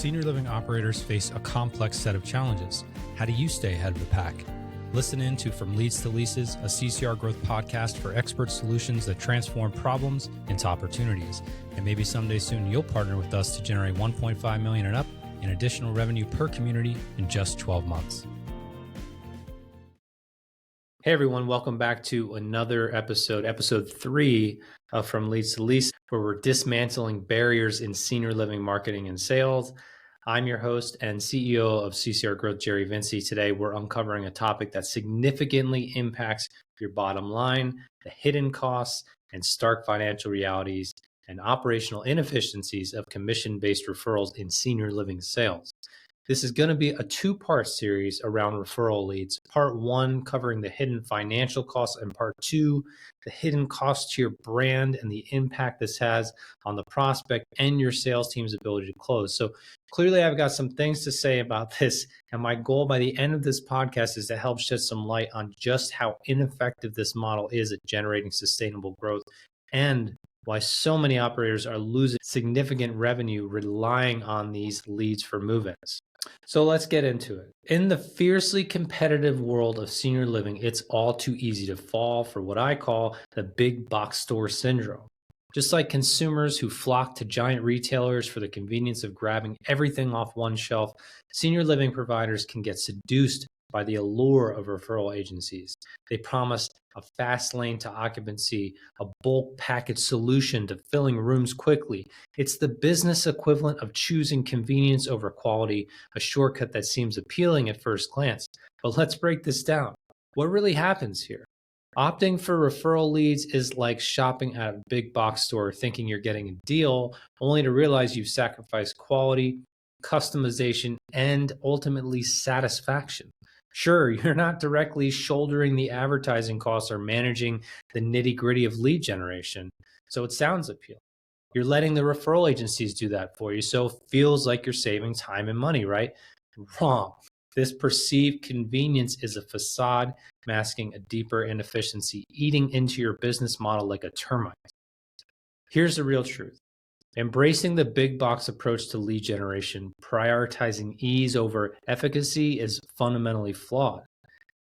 Senior living operators face a complex set of challenges. How do you stay ahead of the pack? Listen in to From Leads to Leases, a CCR Growth podcast for expert solutions that transform problems into opportunities. And maybe someday soon you'll partner with us to generate $1.5 million and up in additional revenue per community in just 12 months. Hey everyone, welcome back to another episode 3 of From Leads to Lease, where we're dismantling barriers in senior living marketing and sales. I'm your host and CEO of CCR Growth, Jerry Vinci. Today, we're uncovering a topic that significantly impacts your bottom line, the hidden costs and stark financial realities and operational inefficiencies of commission-based referrals in senior living sales. This is going to be a 2-part series around referral leads. Part 1 covering the hidden financial costs, and part 2, the hidden costs to your brand and the impact this has on the prospect and your sales team's ability to close. So clearly I've got some things to say about this, and my goal by the end of this podcast is to help shed some light on just how ineffective this model is at generating sustainable growth and why so many operators are losing significant revenue relying on these leads for move-ins. So let's get into it. In the fiercely competitive world of senior living, it's all too easy to fall for what I call the big box store syndrome. Just like consumers who flock to giant retailers for the convenience of grabbing everything off one shelf, senior living providers can get seduced by the allure of referral agencies. They promise a fast lane to occupancy, a bulk package solution to filling rooms quickly. It's the business equivalent of choosing convenience over quality, a shortcut that seems appealing at first glance. But let's break this down. What really happens here? Opting for referral leads is like shopping at a big box store thinking you're getting a deal, only to realize you've sacrificed quality, customization, and ultimately satisfaction. Sure, you're not directly shouldering the advertising costs or managing the nitty-gritty of lead generation, so it sounds appealing. You're letting the referral agencies do that for you, so it feels like you're saving time and money, right? Wrong. This perceived convenience is a facade masking a deeper inefficiency, eating into your business model like a termite. Here's the real truth. Embracing the big box approach to lead generation, prioritizing ease over efficacy, is fundamentally flawed.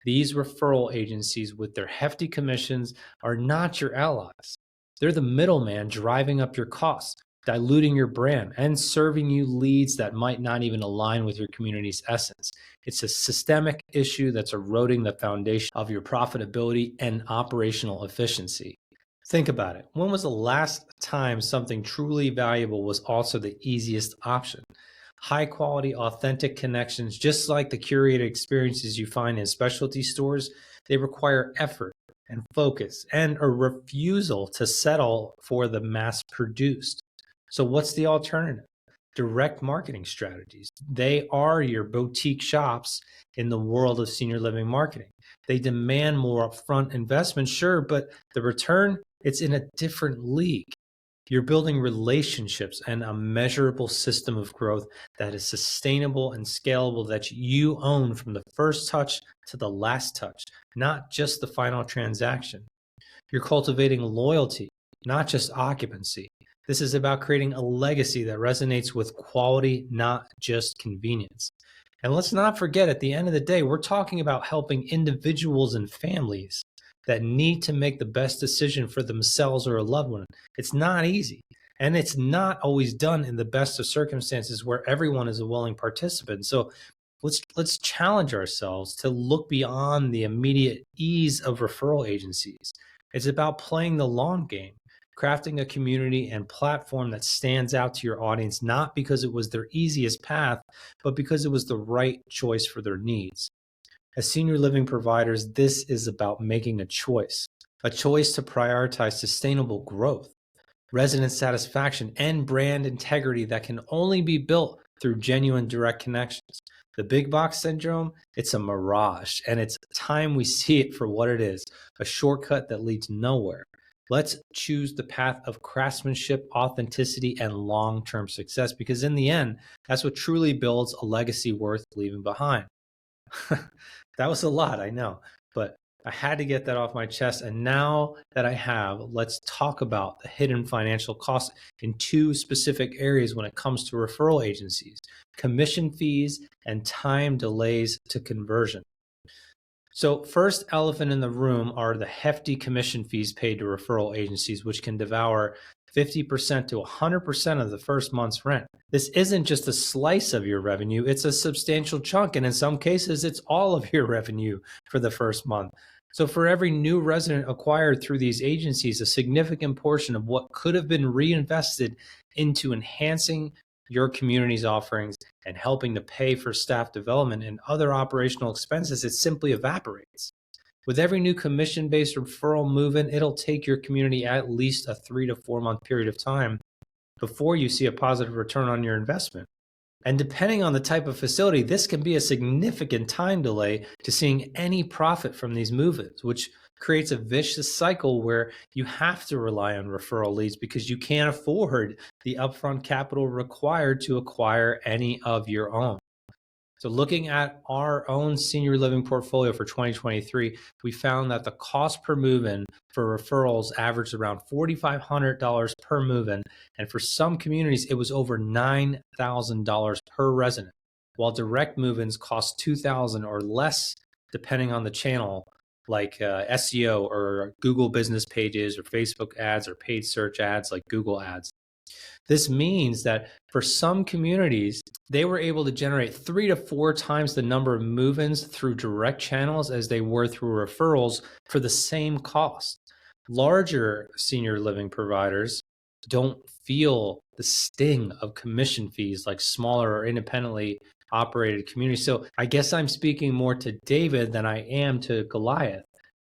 These referral agencies with their hefty commissions are not your allies. They're the middleman driving up your costs, diluting your brand, and serving you leads that might not even align with your community's essence. It's a systemic issue that's eroding the foundation of your profitability and operational efficiency. Think about it. When was the last time something truly valuable was also the easiest option? High quality, authentic connections, just like the curated experiences you find in specialty stores, they require effort and focus and a refusal to settle for the mass produced. So what's the alternative? Direct marketing strategies. They are your boutique shops in the world of senior living marketing. They demand more upfront investment, sure, but the return, it's in a different league. You're building relationships and a measurable system of growth that is sustainable and scalable, that you own from the first touch to the last touch, not just the final transaction. You're cultivating loyalty, not just occupancy. This is about creating a legacy that resonates with quality, not just convenience. And let's not forget, at the end of the day, we're talking about helping individuals and families that need to make the best decision for themselves or a loved one. It's not easy. And it's not always done in the best of circumstances where everyone is a willing participant. So let's challenge ourselves to look beyond the immediate ease of referral agencies. It's about playing the long game, crafting a community and platform that stands out to your audience, not because it was their easiest path, but because it was the right choice for their needs. As senior living providers, this is about making a choice to prioritize sustainable growth, resident satisfaction, and brand integrity that can only be built through genuine direct connections. The big box syndrome, it's a mirage, and it's time we see it for what it is, a shortcut that leads nowhere. Let's choose the path of craftsmanship, authenticity, and long-term success, because in the end, that's what truly builds a legacy worth leaving behind. That was a lot, I know, but I had to get that off my chest. And now that I have, let's talk about the hidden financial costs in 2 specific areas when it comes to referral agencies. commission fees, and time delays to conversion. So first elephant in the room are the hefty commission fees paid to referral agencies, which can devour 50% to 100% of the first month's rent. This isn't just a slice of your revenue, it's a substantial chunk. And in some cases, it's all of your revenue for the first month. So for every new resident acquired through these agencies, a significant portion of what could have been reinvested into enhancing your community's offerings and helping to pay for staff development and other operational expenses, it simply evaporates. With every new commission-based referral move-in, it'll take your community at least a 3 to 4 month period of time before you see a positive return on your investment. And depending on the type of facility, this can be a significant time delay to seeing any profit from these move-ins, which creates a vicious cycle where you have to rely on referral leads because you can't afford the upfront capital required to acquire any of your own. So looking at our own senior living portfolio for 2023, we found that the cost per move-in for referrals averaged around $4,500 per move-in. And for some communities, it was over $9,000 per resident, while direct move-ins cost $2,000 or less, depending on the channel, like SEO or Google business pages or Facebook ads or paid search ads like Google ads. This means that for some communities, they were able to generate 3 to 4 times the number of move-ins through direct channels as they were through referrals for the same cost. Larger senior living providers don't feel the sting of commission fees like smaller or independently operated communities. So I guess I'm speaking more to David than I am to Goliath.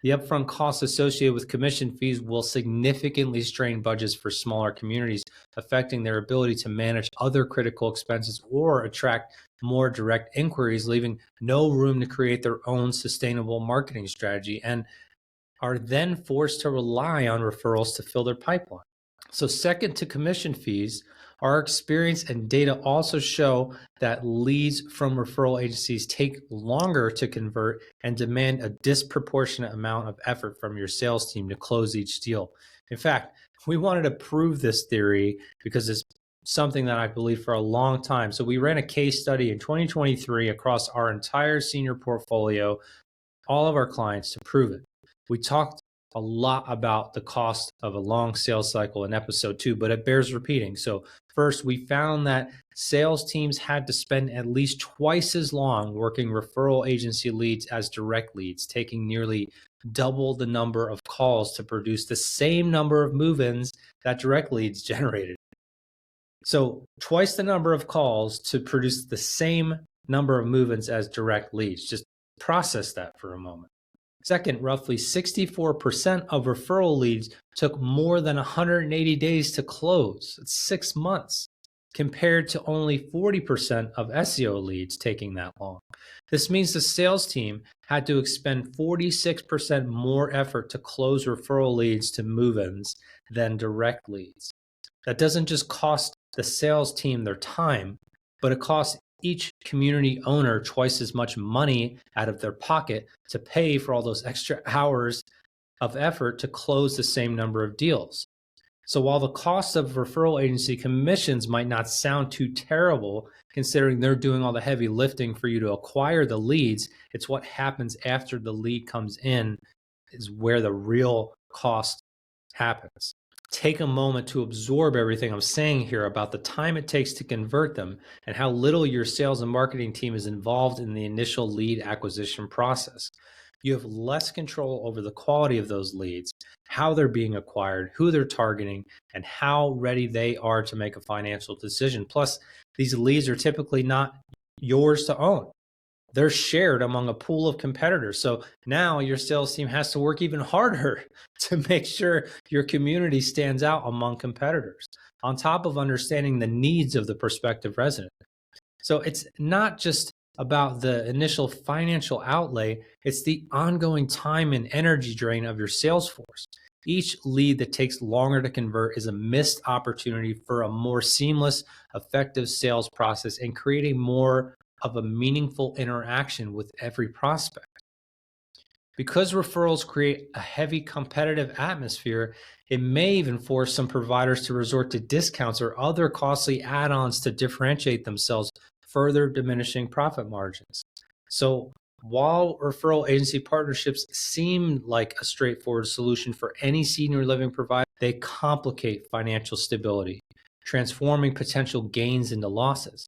The upfront costs associated with commission fees will significantly strain budgets for smaller communities, affecting their ability to manage other critical expenses or attract more direct inquiries, leaving no room to create their own sustainable marketing strategy, and are then forced to rely on referrals to fill their pipeline. So second to commission fees, our experience and data also show that leads from referral agencies take longer to convert and demand a disproportionate amount of effort from your sales team to close each deal. In fact, we wanted to prove this theory because it's something that I believe for a long time. So we ran a case study in 2023 across our entire senior portfolio, all of our clients, to prove it. We talked a lot about the cost of a long sales cycle in episode 2, but it bears repeating. So first, we found that sales teams had to spend at least twice as long working referral agency leads as direct leads, taking nearly double the number of calls to produce the same number of move-ins that direct leads generated. So twice the number of calls to produce the same number of move-ins as direct leads. Just process that for a moment. Second, roughly 64% of referral leads took more than 180 days to close. It's 6 months, compared to only 40% of SEO leads taking that long. This means the sales team had to expend 46% more effort to close referral leads to move-ins than direct leads. That doesn't just cost the sales team their time, but it costs each community owner twice as much money out of their pocket to pay for all those extra hours of effort to close the same number of deals. So while the cost of referral agency commissions might not sound too terrible, considering they're doing all the heavy lifting for you to acquire the leads, it's what happens after the lead comes in is where the real cost happens. Take a moment to absorb everything I'm saying here about the time it takes to convert them and how little your sales and marketing team is involved in the initial lead acquisition process. You have less control over the quality of those leads, how they're being acquired, who they're targeting, and how ready they are to make a financial decision. Plus, these leads are typically not yours to own. They're shared among a pool of competitors. So now your sales team has to work even harder to make sure your community stands out among competitors, on top of understanding the needs of the prospective resident. So it's not just about the initial financial outlay, it's the ongoing time and energy drain of your sales force. Each lead that takes longer to convert is a missed opportunity for a more seamless, effective sales process and creating more of a meaningful interaction with every prospect. Because referrals create a heavy competitive atmosphere, it may even force some providers to resort to discounts or other costly add-ons to differentiate themselves further diminishing profit margins. So while referral agency partnerships seem like a straightforward solution for any senior living provider, they complicate financial stability, transforming potential gains into losses.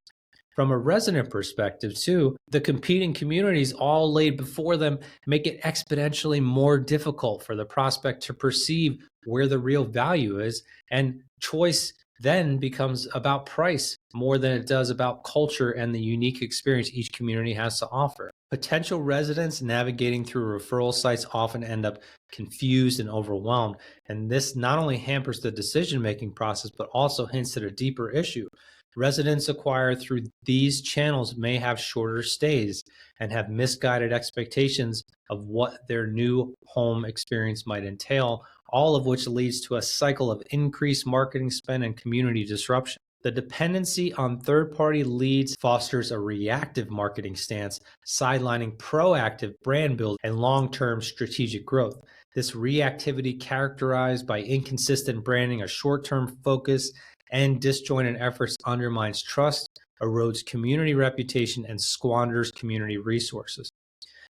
From a resident perspective, too, the competing communities all laid before them make it exponentially more difficult for the prospect to perceive where the real value is, and choice then becomes about price more than it does about culture and the unique experience each community has to offer. Potential residents navigating through referral sites often end up confused and overwhelmed, and this not only hampers the decision-making process, but also hints at a deeper issue. Residents acquired through these channels may have shorter stays and have misguided expectations of what their new home experience might entail, all of which leads to a cycle of increased marketing spend and community disruption. The dependency on third-party leads fosters a reactive marketing stance, sidelining proactive brand building and long-term strategic growth. This reactivity, characterized by inconsistent branding, a short-term focus, and disjointed efforts, undermines trust, erodes community reputation, and squanders community resources.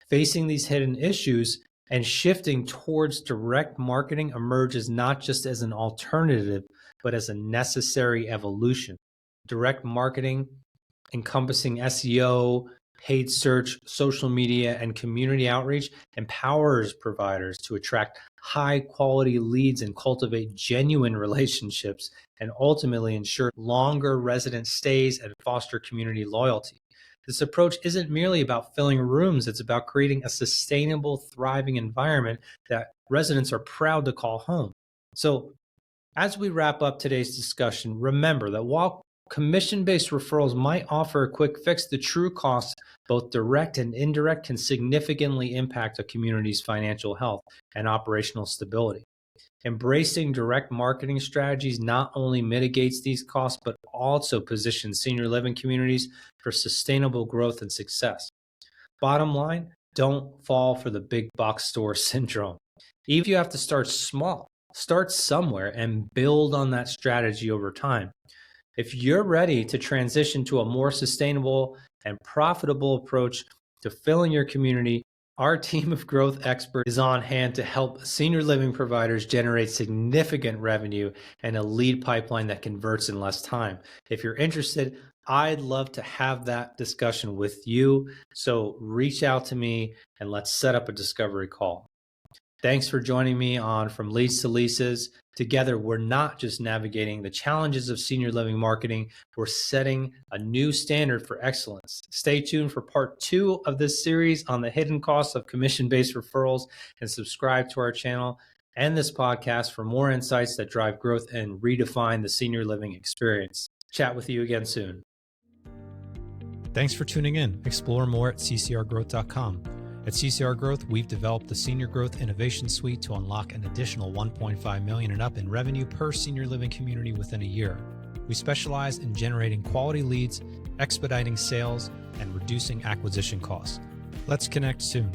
Facing these hidden issues and shifting towards direct marketing emerges not just as an alternative, but as a necessary evolution. Direct marketing, encompassing SEO, paid search, social media, and community outreach, empowers providers to attract high-quality leads and cultivate genuine relationships, and ultimately ensure longer resident stays and foster community loyalty. This approach isn't merely about filling rooms, it's about creating a sustainable, thriving environment that residents are proud to call home. So, as we wrap up today's discussion, remember that while commission-based referrals might offer a quick fix, the true costs, both direct and indirect, can significantly impact a community's financial health and operational stability. Embracing direct marketing strategies not only mitigates these costs, but also positions senior living communities for sustainable growth and success. Bottom line, don't fall for the big box store syndrome. Even if you have to start small, start somewhere and build on that strategy over time. If you're ready to transition to a more sustainable and profitable approach to filling your community, our team of growth experts is on hand to help senior living providers generate significant revenue and a lead pipeline that converts in less time. If you're interested, I'd love to have that discussion with you. So reach out to me and let's set up a discovery call. Thanks for joining me on From Leads to Leases. Together, we're not just navigating the challenges of senior living marketing, we're setting a new standard for excellence. Stay tuned for part 2 of this series on the hidden costs of commission-based referrals, and subscribe to our channel and this podcast for more insights that drive growth and redefine the senior living experience. Chat with you again soon. Thanks for tuning in. Explore more at ccrgrowth.com. At CCR Growth, we've developed the Senior Growth Innovation Suite to unlock an additional $1.5 million and up in revenue per senior living community within a year. We specialize in generating quality leads, expediting sales, and reducing acquisition costs. Let's connect soon.